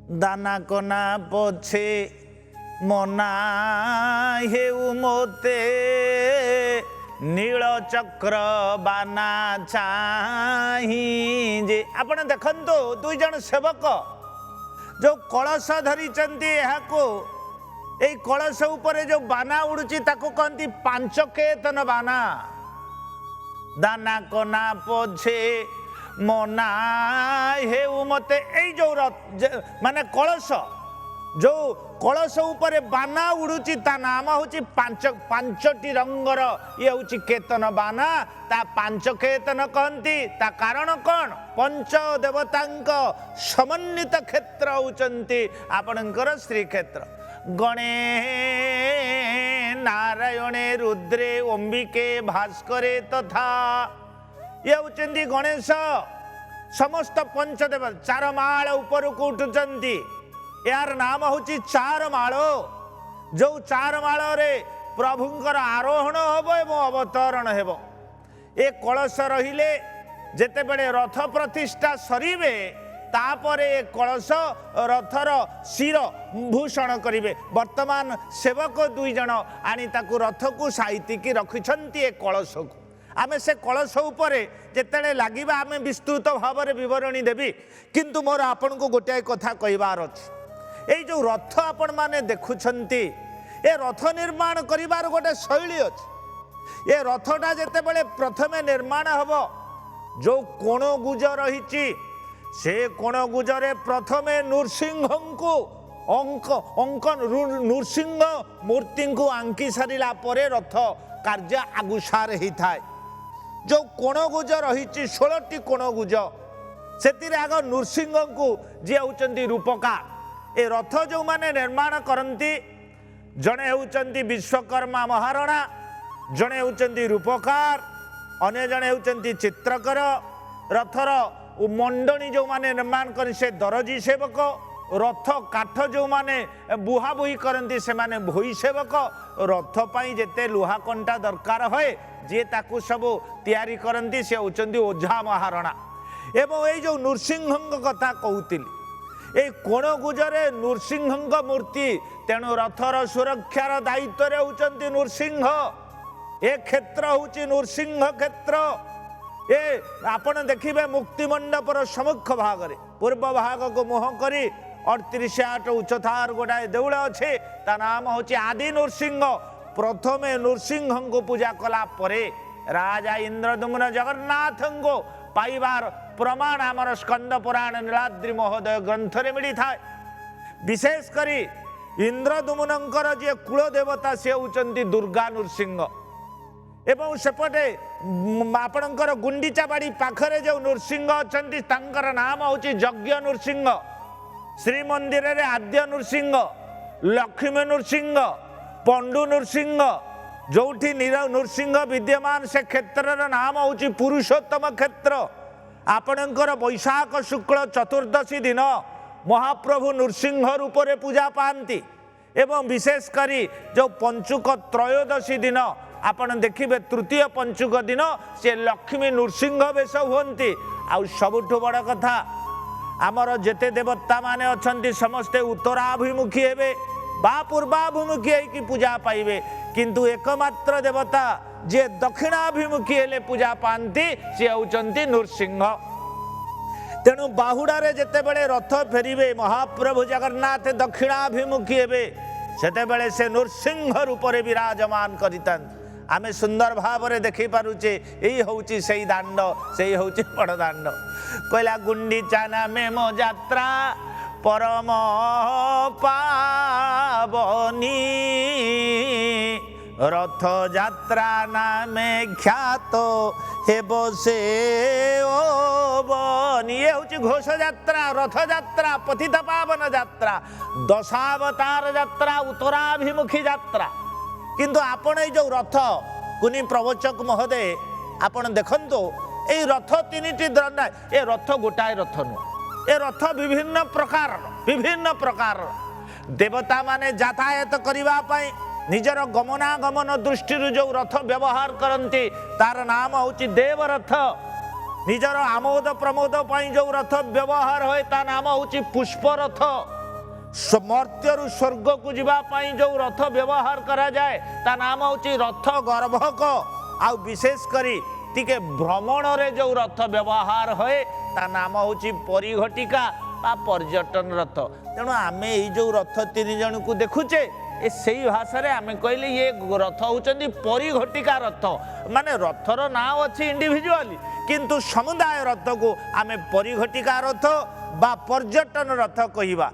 ଦାନା କନା ପଛେ ମନା ହେଉ ମୋତେ ନୀଳ ଚକ୍ର ବାନା ଚାହିଁ ଯେ ଆପଣ ଦେଖନ୍ତୁ ଦୁଇ ଜଣ ସେବକ जो कलश धरिचंती एहाको एई कलश उपरे जो बाना उड़ुची ताको कहती पांचकेतन बाना दाना कना पछे मना हेउ मते एई जो माने कलश जो कलश उपरे बाना उड़ुची ता नाम होची पांचटी रंगर ये होची केतन बाना ता पांचकेतन कहती ता कारण कौन पंच देवतांक समन्वित क्षेत्र होचंती आपणकर श्री क्षेत्र गणे नारायणे रुद्रे अंबिके भास्करे तथा ये होचंती गणेश समस्त पंचदेव चार माळ ऊपर को उठुचंती यार नाम होची चार माळ जो चार माळ रे प्रभुंकर आरोहण होबो एवं अवतरण हेबो ए कलश रहिले जेते बेले रथ प्रतिष्ठा सरीबे तापरे ए कलश रथर शिर भूषण करिवे वर्तमान सेवक दुई जन आनी ताकू रथ को साइतिकी रखिछंती ए कलश को आमे से कलश उपरे जेतेले लागिबा आमे विस्तृत भाव में विवरणी देबी किंतु मोर आपन को गोटे कथा कहबार अछि এই जो रथ आपण माने देखुछंती ए रथ निर्माण करिवार गोटे शैली अछि ए रथटा जेते बेले प्रथमे निर्माण हबो जो कोण गुज रहिछि से कोण गुजरे प्रथमे नृसिंहंकु अंकन नृसिंह मूर्ति को आंकी सारिला परे रथ कार्य आगुसार ही थाए जो कोण गुज रहिछि 16टी कोण गुज सेतिरे आग नृसिंह को जे होचंती रूपका ए रथ जो माने निर्माण करती जड़े होचंती विश्वकर्मा महाराणा जड़े होचंती रूपकार अन्य जड़े होचंती चित्रकर रथर मंडणी जो माने निर्माण कर से दरजी सेवक रथ काठ जो माने बुहा बुही करती से माने भोई सेवक रथ पाई जेते लुहा कंटा दरकार होए जे ताकू सब तैयारी करती से होचंती ओझा महाराणा एवं ये जो नृसिंह कथा कहूतिली ए कोण गुजरे नृसिंह मूर्ति तेणु रथर सुरक्षार दायित्व होचंती नृसिंह ए क्षेत्र होची नृसिंह क्षेत्र ए आपण देखिबे मुक्तिमंडपर सम्मुख भाग रे पूर्व भाग को मुह करी 38 आठ उच्चतार गोटाए देउल अच्छे ता नाम होची आदि नृसिंह प्रथमे नृसिंह को पूजा कला परे राजा इंद्रदुम्न जगन्नाथ को पाइबार प्रमाण आमर स्कंद पुराण नीलाद्रि महोदय ग्रंथ रे मिली था विशेष करी इंद्रदुम्नंकर जे कुल देवता से होचंती दुर्गा नृसिंह एवं सेपटे आपणकर गुंडीचाबाड़ी पाखरे जो नृसिंह अछंती तांकर नाम होची यज्ञ नृसिंह श्रीमंदिर रे आद्य नृसिंह लक्ष्मी नृसिंह पंडु नृसिंह जोठी नृसिंह विद्यमान से क्षेत्र नाम होची पुरुषोत्तम क्षेत्र आपणकर वैशाख शुक्ल चतुर्दशी दिन महाप्रभु नृसिंह रूप में पूजा पाती एवं विशेष करी जो पंचुक त्रयोदशी दिन आपण देखिबे तृतीय पंचुक दिन से लक्ष्मी नृसिंह वेश हुंती आउ सबुठु बड़ कथा आमर जेते देवता माने अछंती समस्ते उत्तराभिमुखी हेबे बा पूर्वाभिमुखी होइकी पूजा पाइबे किंतु एकमात्र देवता जे दक्षिणाभिमुखी हेले पूजा पाती सी होचंती नृसिंह तेणु बाहुड़े जेते बेले रथ फेरिबे महाप्रभु जगन्नाथ दक्षिणाभिमुखी हेबे सेते बेले से नृसिंह रूप में विराजमान करितान आमे सुंदर भाव में देखि पारुचे यही होची सेई दांड सेई होची बड़ दांड कहला गुंडीचा नामे मो यात्रा परम पावनी रथ यात्रा नामे ख्यात हेबो से ओ बनी ये होची घोष यात्रा रथ यात्रा पतित पावन यात्रा दशावतार यात्रा उत्तराभिमुखी यात्रा किंतु आपण जो रथ कुनी प्रवचक महोदय आपण देखंतो ए रथ तीनिटी दंडा ए रथ गोटाए रथ नु ए रथ विभिन्न प्रकार देवता माने यातायात करिबा पई निजर गमनागमन दृष्टि जो रथ व्यवहार करती तार नाम होची देवरथ निजर आमोद प्रमोद पई जो रथ व्यवहार होए ता नाम होची पुष्परथ ମର୍ତ୍ତ୍ୟରୁ ସ୍ୱର୍ଗକୁ ଯିବା ପାଇଁ ଯେଉଁ ରଥ ବ୍ୟବହାର କରାଯାଏ ତା ନାମ ହେଉଛି ରଥ ଗର୍ଭକ। ଆଉ ବିଶେଷ କରି ଟିକେ ଭ୍ରମଣରେ ଯେଉଁ ରଥ ବ୍ୟବହାର ହୁଏ ତା ନାମ ହେଉଛି ପରିଘଟିକା ବା ପର୍ଯ୍ୟଟନ ରଥ। ତେଣୁ ଆମେ ଏଇ ଯେଉଁ ରଥ 3 ଜଣଙ୍କୁ ଦେଖୁଛେ ଏ ସେଇ ଭାଷାରେ ଆମେ କହିଲେ ଇଏ ରଥ ହେଉଛନ୍ତି ପରିଘଟିକା ରଥ। ମାନେ ରଥର ନାଁ ଅଛି ଇଣ୍ଡିଭିଜୁଆଲି କିନ୍ତୁ ସମୁଦାୟ ରଥକୁ ଆମେ ପରିଘଟିକା ରଥ ବା ପର୍ଯ୍ୟଟନ ରଥ କହିବା।